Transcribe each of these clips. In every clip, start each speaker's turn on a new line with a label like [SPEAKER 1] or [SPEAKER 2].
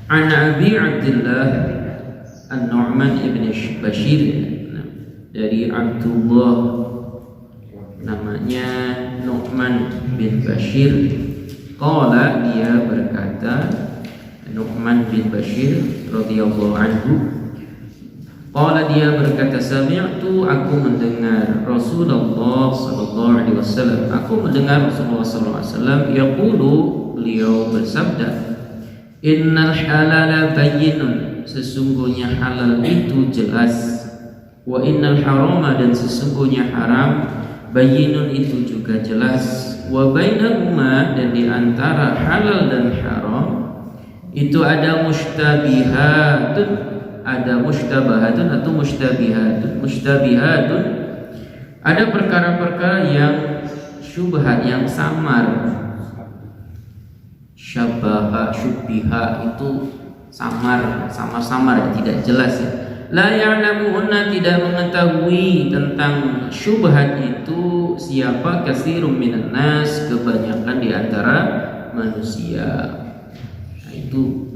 [SPEAKER 1] An Abi Abdullah An-Nu'man ibn Bashir, dari Abdullah namanya Nu'man bin Bashir. Qala, dia berkata, Nu'man bin Bashir radhiyallahu anhu, qala, dia berkata, sami'tu, aku mendengar Rasulullah sallallahu alaihi wasallam, aku mendengar Rasulullah sallallahu alaihi wasallam yaqulu, beliau bersabda, innal halala bayyinun, sesungguhnya halal itu jelas, wa innal harama, dan sesungguhnya haram, bayyinun, itu juga jelas, wa bainahuma, dan di antara halal dan haram itu ada mushtabihatun, ada mushtabahatun atau mushtabihatun. Mushtabihatun, ada perkara-perkara yang syubhat, yang samar. Syabaha, syubbiha itu samar, samar-samar, tidak jelas ya. La ya'lamuhunna, tidak mengetahui tentang syubhat itu siapa, katsirum minan nas, kebanyakan di antara manusia. Nah, itu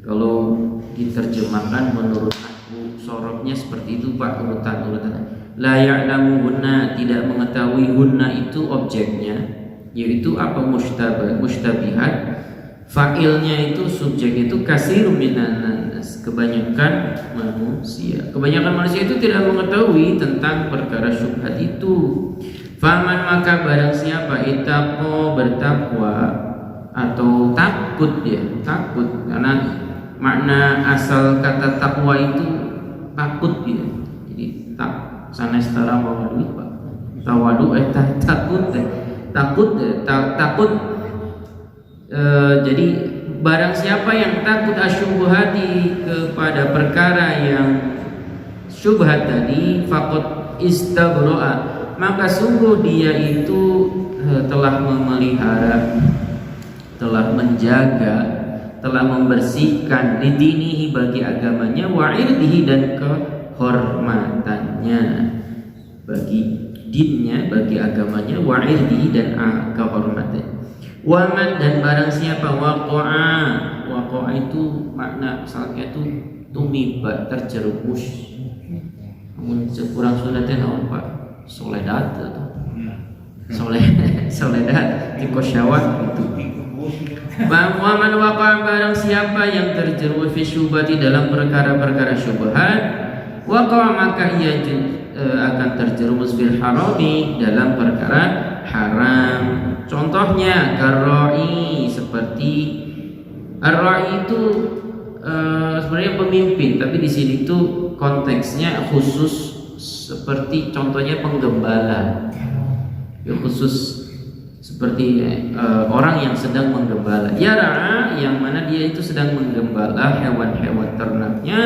[SPEAKER 1] kalau diterjemahkan menurut aku sorotnya seperti itu Pak, urutan-urutan. La ya'lamuhunna, tidak mengetahui, hunna itu objeknya, yaitu apa, mushtabihat. Fa'ilnya itu, subjek itu katsirun minan nas, kebanyakan manusia. Kebanyakan manusia itu tidak mengetahui tentang perkara syubhat itu. Faman, maka barang siapa, ittaqo, bertakwa atau takut, dia takut, karena makna asal kata takwa itu takut dia. Jadi tak sanes tara mawadu Pak. Tawadu takut takut. Jadi barang siapa yang takut asyubhati, kepada perkara yang syubhat tadi, faqad istabro'a, maka sungguh dia itu telah memelihara, telah menjaga, telah membersihkan lidinihi, bagi agamanya, wa irdihi, dan kehormatannya, bagi dinnya, bagi agamanya, wa irdihi, dan kehormatannya. Waman, dan barang siapa, waqa'a itu makna asalnya itu tumiba, terjerumus. Namun sekurang sunatnya naon Pak, soledat atau soledat tikosyawat itu. Waman waqa'a, barang siapa yang terjerumus fi syubhati, dalam perkara-perkara syubhat, waqa'a, maka ia akan terjerumus fil harami, dalam perkara haram. Contohnya karroi, seperti ar-ra'i itu sebenarnya pemimpin, tapi di sini tuh konteksnya khusus, seperti contohnya penggembala, ya, khusus seperti orang yang sedang menggembala. Yara, yang mana dia itu sedang menggembala hewan-hewan ternaknya,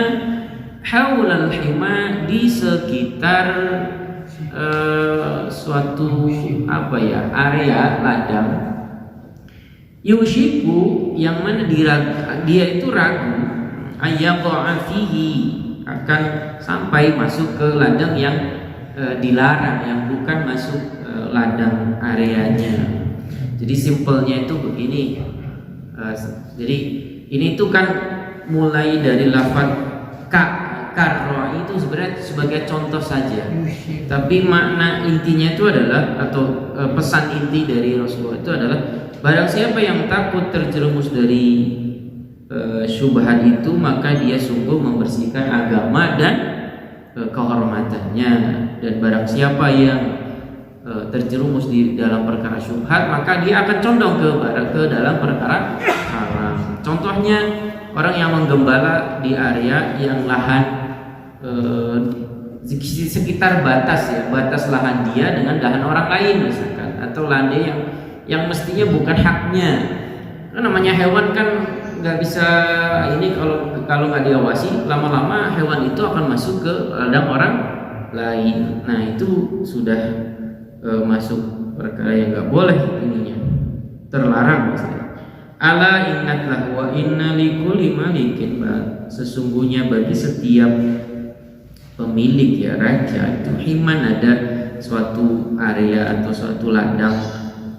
[SPEAKER 1] haulal hima, di sekitar suatu apa ya, area ladang, yushiku, yang mana dia itu ragu, ayyaqa'a fihi, akan sampai masuk ke ladang yang dilarang, yang bukan masuk ladang areanya. Jadi simpelnya itu begini, jadi ini tuh kan mulai dari lafaz karro itu sebenarnya sebagai contoh saja, tapi makna intinya itu adalah, atau pesan inti dari Rasulullah itu adalah, barang siapa yang takut terjerumus dari syubhat itu, maka dia sungguh membersihkan agama dan kehormatannya. Dan barang siapa yang terjerumus di dalam perkara syubhat, maka dia akan condong ke dalam perkara haram. Contohnya orang yang menggembala di area yang lahan sekitar batas ya, batas lahan dia dengan lahan orang lain misalkan, atau lande yang mestinya bukan haknya. Kan namanya hewan kan nggak bisa ini, kalau nggak diawasi, lama-lama hewan itu akan masuk ke ladang orang lain. Nah itu sudah masuk perkara yang nggak boleh, ininya terlarang misalnya. Ala ingatlah, wa inna likulli malikin, sesungguhnya bagi setiap pemilik, ya raja itu, himan, ada suatu area atau suatu ladang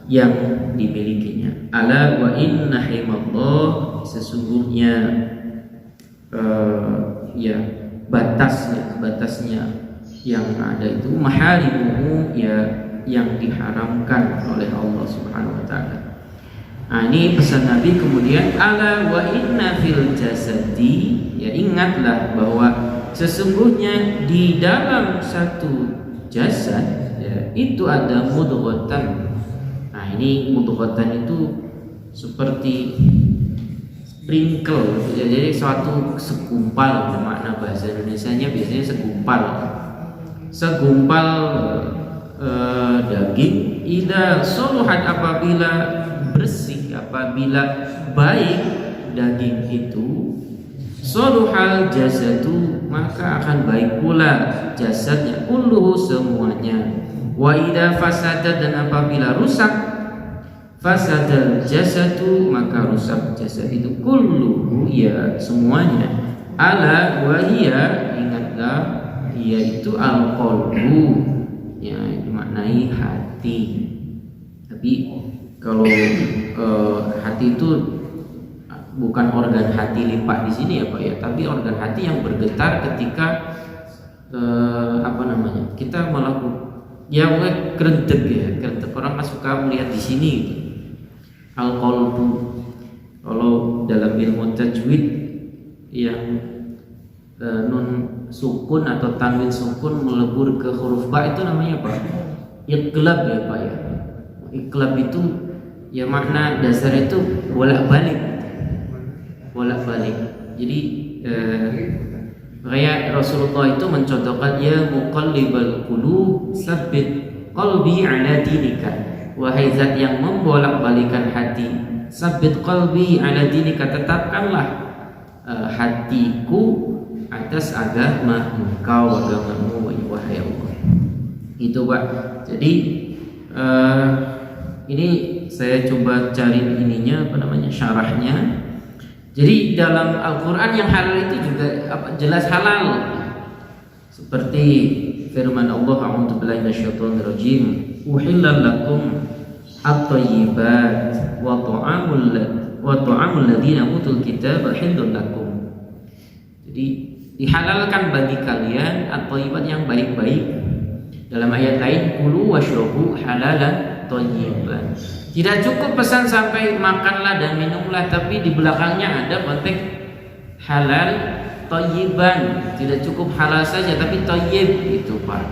[SPEAKER 1] yang dimilikinya. Ala wa inna himallah, sesungguhnya ya batasnya yang ada itu maharimuhu, ya yang diharamkan oleh Allah Subhanahu wa taala. Nah, ini pesan Nabi. Kemudian ala wa inna fil jasadi, ya ingatlah bahwa sesungguhnya di dalam satu jasad, ya, itu ada mudghatan. Nah, ini mudghatan itu seperti sprinkle, ya, jadi suatu segumpal, makna bahasa Indonesianya biasanya segumpal daging. Ida soluhat, apabila bersih, apabila baik daging itu, soluhal jasadu, maka akan baik pula jasadnya, kulluhu, semuanya. Wa ida fasada, dan apabila rusak, fasadal jasadu, maka rusak jasad itu, kulluhu, ya semuanya. Ala wahia, ingatlah, yaitu al-qalbu, ya dimaknai hati. Tapi kalau hati itu bukan organ hati lipat di sini ya Pak ya, tapi organ hati yang bergetar ketika kita melakukan, ya kerentek, orang kan suka melihat di sini gitu. Al-qalbu, kalau dalam ilmu tajwid yang nun sukun atau tanwin sukun melebur ke huruf ba itu namanya apa? Iqlab ya Pak ya. Iqlab itu ya makna dasar itu bolak-balik. Jadi kayak Rasulullah itu mencontohkan, ya muqallibal qulub tsabbit qalbi ala dinika, wahai zat yang membolak-balikan hati, tsabbit qalbi ala dinika, tetapkanlah hatiku atas agama engkau, agamamu, wahai Allah. Itu Pak. Jadi ini saya coba cari syarahnya. Jadi dalam Al-Quran yang halal itu juga jelas halal, seperti firman Allah, a'udzu billahi minasyaitonir rajim, uhillal lakum at-thayyibat wa ta'amul ladzina utul kitaba hillun lakum. Jadi dihalalkan bagi kalian at-thayyibat, yang baik-baik. Dalam ayat lain, kulu washrabu halalan thayyiban. Tidak cukup pesan sampai makanlah dan minumlah, tapi di belakangnya ada konteks halal thayyiban. Tidak cukup halal saja, tapi thayyib itu Pak.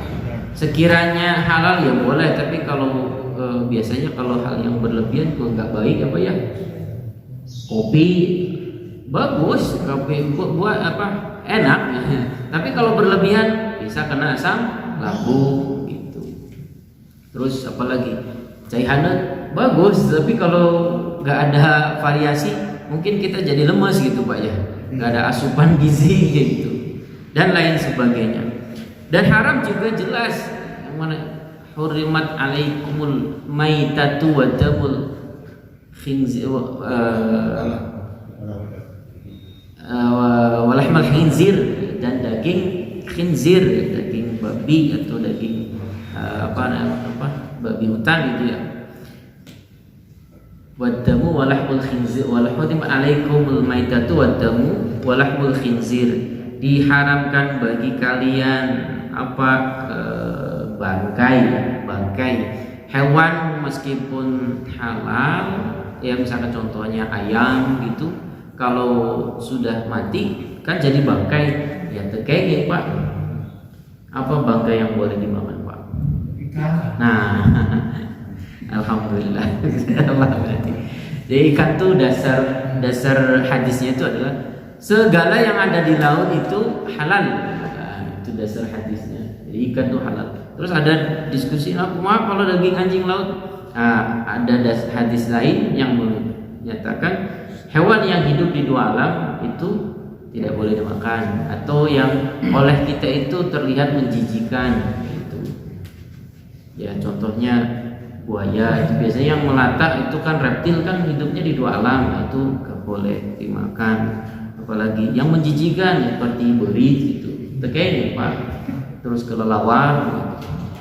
[SPEAKER 1] Sekiranya halal ya boleh, tapi kalau biasanya kalau hal yang berlebihan kok nggak baik apa ya. Kopi bagus, kopi buat enak, tapi kalau berlebihan bisa kena asam lambung gitu. Terus apalagi cai hangat bagus, tapi kalau nggak ada variasi mungkin kita jadi lemes gitu Pak ya, nggak ada asupan gizi gitu dan lain sebagainya. Dan haram juga jelas, yang mana hurimat alaikumul maitatu wa damul khinzir walahmal khinzir, dan daging khinzir, daging babi atau daging babi hutan gitu ya. Wadamu walahmul khinzir, walahmul alaikumul maitatu wadamu walahmul khinzir, diharamkan bagi kalian bangkai hewan meskipun halal, ya misalkan contohnya ayam gitu, kalau sudah mati kan jadi bangkai, ya terkait Pak. Apa bangkai yang boleh dimakan Pak? Nah, alhamdulillah. Jadi ikan tuh dasar hadisnya itu adalah segala yang ada di laut itu halal. Nah, itu dasar hadisnya. Jadi ikan tuh halal. Terus ada diskusi, maaf kalau daging anjing laut. Nah, ada hadis lain yang menyatakan hewan yang hidup di dua alam itu tidak boleh dimakan, atau yang oleh kita itu terlihat menjijikan gitu. Ya contohnya buaya, itu biasanya yang melata itu kan reptil, kan hidupnya di dua alam, itu gak boleh dimakan. Apalagi yang menjijikan seperti berit gitu, terkait Pak. Terus kelelawar,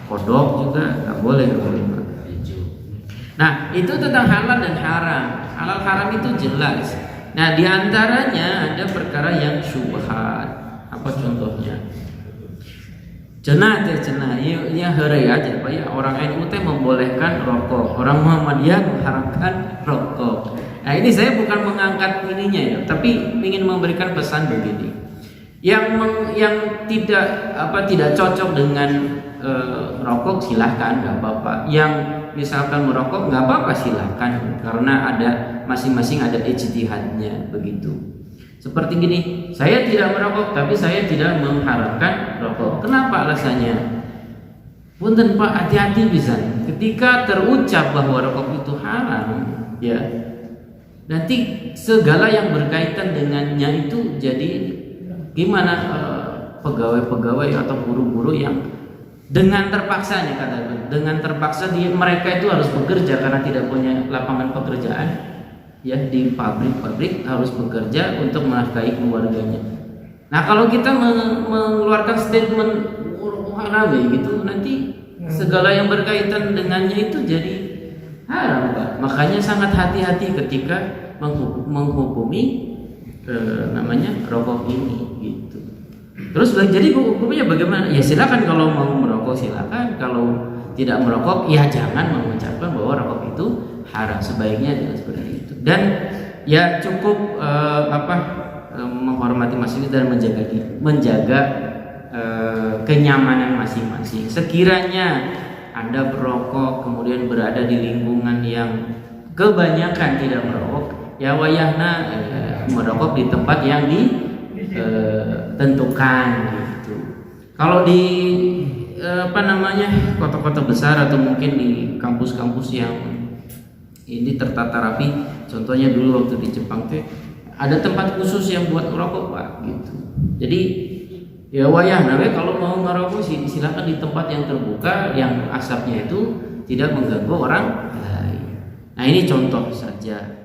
[SPEAKER 1] kodok juga gak boleh dimakan. Nah itu tentang halal dan haram. Halal haram itu jelas. Nah, di antaranya ada perkara yang syubhat. Apa contohnya? Cenah ya heureuy aja Pak ya, orang NU teh membolehkan rokok, orang Muhammadiyah mengharamkan rokok. Nah, ini saya bukan mengangkat ininya ya, tapi ingin memberikan pesan begini. Yang tidak cocok dengan rokok silahkan, nggak apa-apa. Yang misalkan merokok nggak apa-apa silahkan, karena ada masing-masing ada ijtihadnya begitu. Seperti gini, saya tidak merokok tapi saya tidak mengharamkan rokok. Kenapa alasannya? Punten Pak, hati-hati bisa. Ketika terucap bahwa rokok itu haram, ya nanti segala yang berkaitan dengannya itu jadi gimana, pegawai-pegawai atau guru-guru yang dengan terpaksanya katakan, dengan terpaksa mereka itu harus bekerja karena tidak punya lapangan pekerjaan. Ya, di pabrik-pabrik harus bekerja untuk menafkahi keluarganya. Nah, kalau kita mengeluarkan statement haram gitu, nanti segala yang berkaitan dengannya itu jadi haram, Pak. Makanya sangat hati-hati ketika menghukumi namanya rokok ini gitu. Terus jadi hukumnya bagaimana? Ya silakan, kalau mau merokok silakan, kalau tidak merokok ya jangan mengucapkan bahwa rokok itu haram. Sebaiknya jangan seperti itu. Dan ya cukup menghormati masing-masing dan menjaga kenyamanan masing-masing. Sekiranya Anda berokok kemudian berada di lingkungan yang kebanyakan tidak merokok, ya wayahna merokok di tempat yang ditentukan gitu. Kalau di kota-kota besar atau mungkin di kampus-kampus yang ini tertata rapi, contohnya dulu waktu di Jepang tuh ada tempat khusus yang buat ngerokok Pak gitu. Jadi ya wayahna kalau mau ngerokok silakan di tempat yang terbuka yang asapnya itu tidak mengganggu orang lain. Nah, ini contoh saja.